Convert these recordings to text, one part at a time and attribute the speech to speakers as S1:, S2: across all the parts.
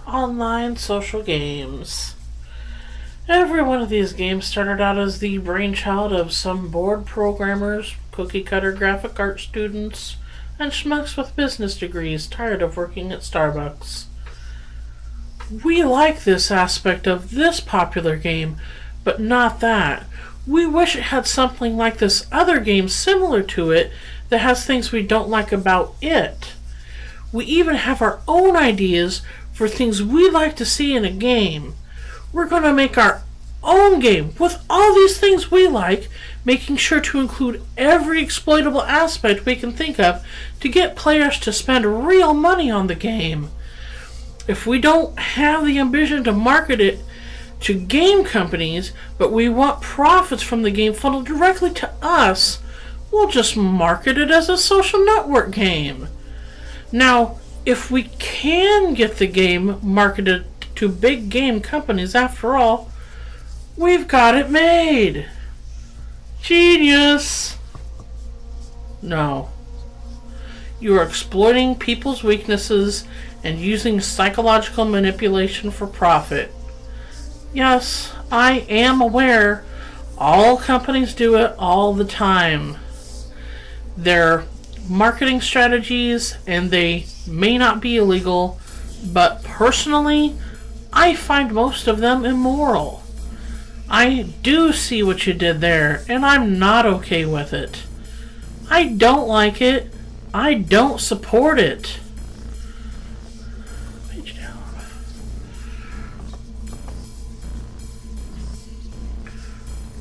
S1: Online social games. Every one of these games started out as the brainchild of some bored programmers, cookie-cutter graphic art students, and schmucks with business degrees tired of working at Starbucks. We like this aspect of this popular game, but not that. We wish it had something like this other game similar to it that has things we don't like about it. We even have our own ideas for things we'd like to see in a game. We're going to make our own game with all these things we like, making sure to include every exploitable aspect we can think of to get players to spend real money on the game. If we don't have the ambition to market it to game companies, but we want profits from the game funneled directly to us, we'll just market it as a social network game. Now, if we can get the game marketed to big game companies after all, we've got it made. Genius! No. You are exploiting people's weaknesses and using psychological manipulation for profit. Yes, I am aware all companies do it all the time. Their marketing strategies, and they may not be illegal, but personally, I find most of them immoral. I do see what you did there, and I'm not okay with it. I don't like it. I don't support it. Page down.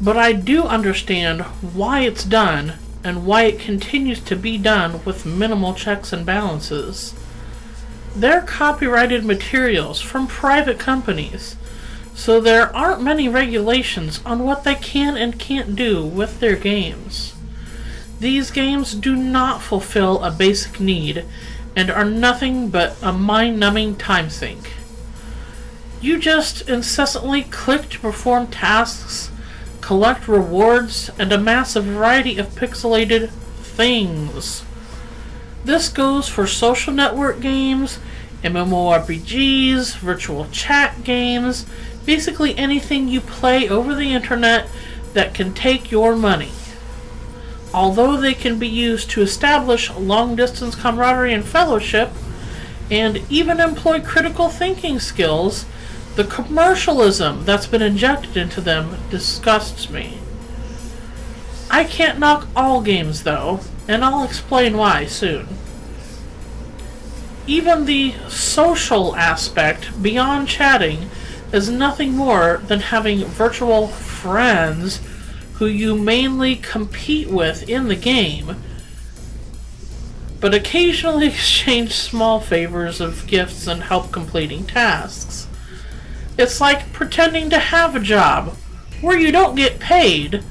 S1: But I do understand why it's done and why it continues to be done with minimal checks and balances. They're copyrighted materials from private companies, so there aren't many regulations on what they can and can't do with their games. These games do not fulfill a basic need and are nothing but a mind-numbing time sink. You just incessantly click to perform tasks, collect rewards, and amass a variety of pixelated things. This goes for social network games, MMORPGs, virtual chat games, basically anything you play over the internet that can take your money. Although they can be used to establish long-distance camaraderie and fellowship, and even employ critical thinking skills, the commercialism that's been injected into them disgusts me. I can't knock all games, though, and I'll explain why soon. Even the social aspect beyond chatting is nothing more than having virtual friends who you mainly compete with in the game, but occasionally exchange small favors of gifts and help completing tasks. It's like pretending to have a job where you don't get paid,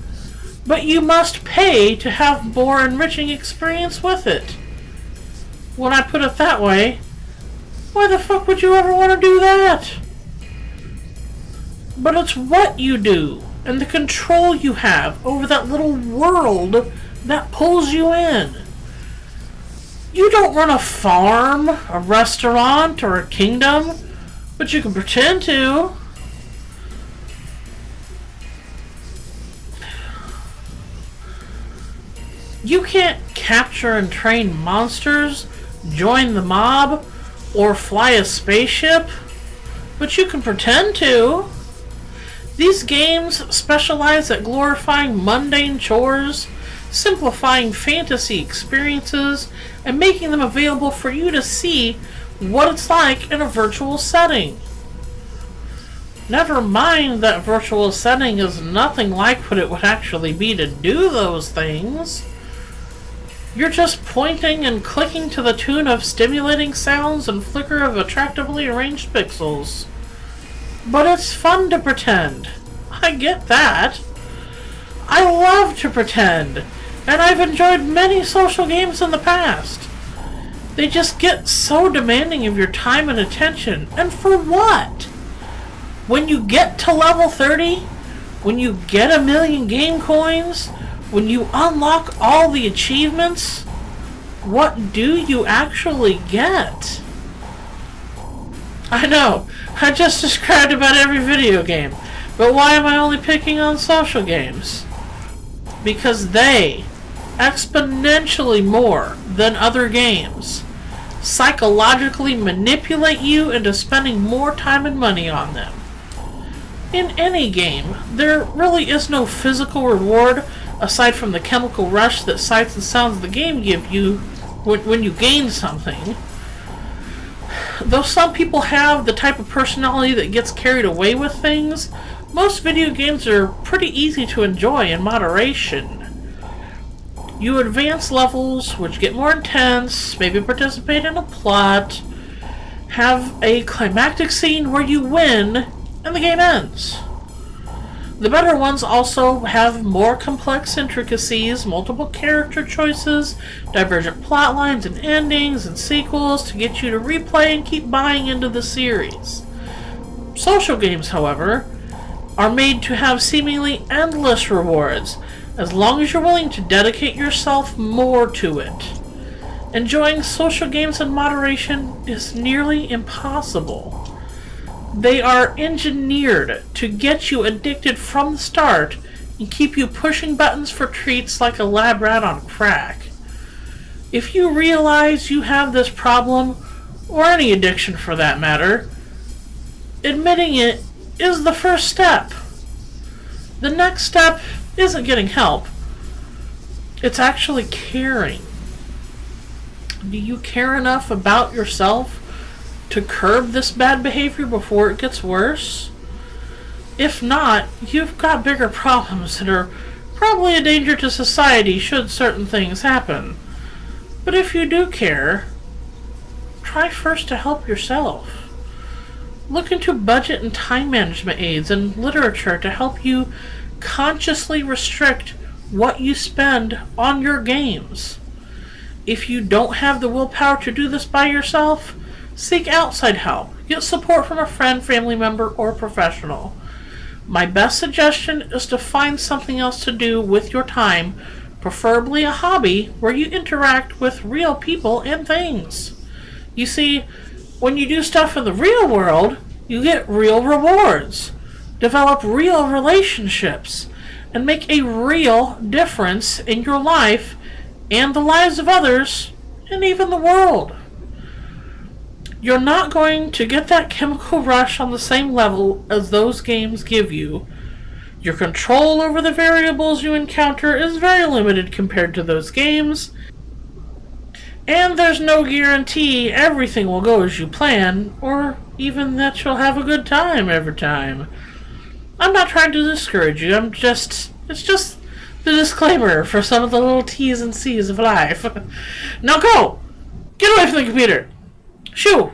S1: but you must pay to have more enriching experience with it. When I put it that way, why the fuck would you ever want to do that? But it's what you do and the control you have over that little world that pulls you in. You don't run a farm, a restaurant, or a kingdom, but you can pretend to. You can't capture and train monsters, join the mob, or fly a spaceship, but you can pretend to. These games specialize at glorifying mundane chores, simplifying fantasy experiences, and making them available for you to see what it's like in a virtual setting. Never mind that virtual setting is nothing like what it would actually be to do those things. You're just pointing and clicking to the tune of stimulating sounds and flicker of attractively arranged pixels. But it's fun to pretend. I get that. I love to pretend, and I've enjoyed many social games in the past. They just get so demanding of your time and attention, and for what? When you get to level 30, when you get 1,000,000 game coins, when you unlock all the achievements, what do you actually get? I know, I just described about every video game, but why am I only picking on social games? Because they, exponentially more than other games, psychologically manipulate you into spending more time and money on them. In any game, there really is no physical reward aside from the chemical rush that sights and sounds of the game give you when you gain something. Though some people have the type of personality that gets carried away with things, most video games are pretty easy to enjoy in moderation. You advance levels, which get more intense, maybe participate in a plot, have a climactic scene where you win, and the game ends. The better ones also have more complex intricacies, multiple character choices, divergent plot lines and endings, and sequels to get you to replay and keep buying into the series. Social games, however, are made to have seemingly endless rewards, as long as you're willing to dedicate yourself more to it. Enjoying social games in moderation is nearly impossible. They are engineered to get you addicted from the start and keep you pushing buttons for treats like a lab rat on crack. If you realize you have this problem, or any addiction for that matter, admitting it is the first step. The next step isn't getting help. It's actually caring. Do you care enough about yourself to curb this bad behavior before it gets worse? If not, you've got bigger problems that are probably a danger to society should certain things happen. But if you do care, try first to help yourself. Look into budget and time management aids and literature to help you consciously restrict what you spend on your games. If you don't have the willpower to do this by yourself, seek outside help. Get support from a friend, family member, or professional. My best suggestion is to find something else to do with your time, preferably a hobby where you interact with real people and things. You see, when you do stuff in the real world, you get real rewards, develop real relationships, and make a real difference in your life and the lives of others, and even the world. You're not going to get that chemical rush on the same level as those games give you. Your control over the variables you encounter is very limited compared to those games, and there's no guarantee everything will go as you plan, or even that you'll have a good time every time. I'm not trying to discourage you, it's just the disclaimer for some of the little T's and C's of life. Now go! Get away from the computer! Shoo!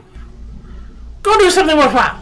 S1: Go do something worthwhile!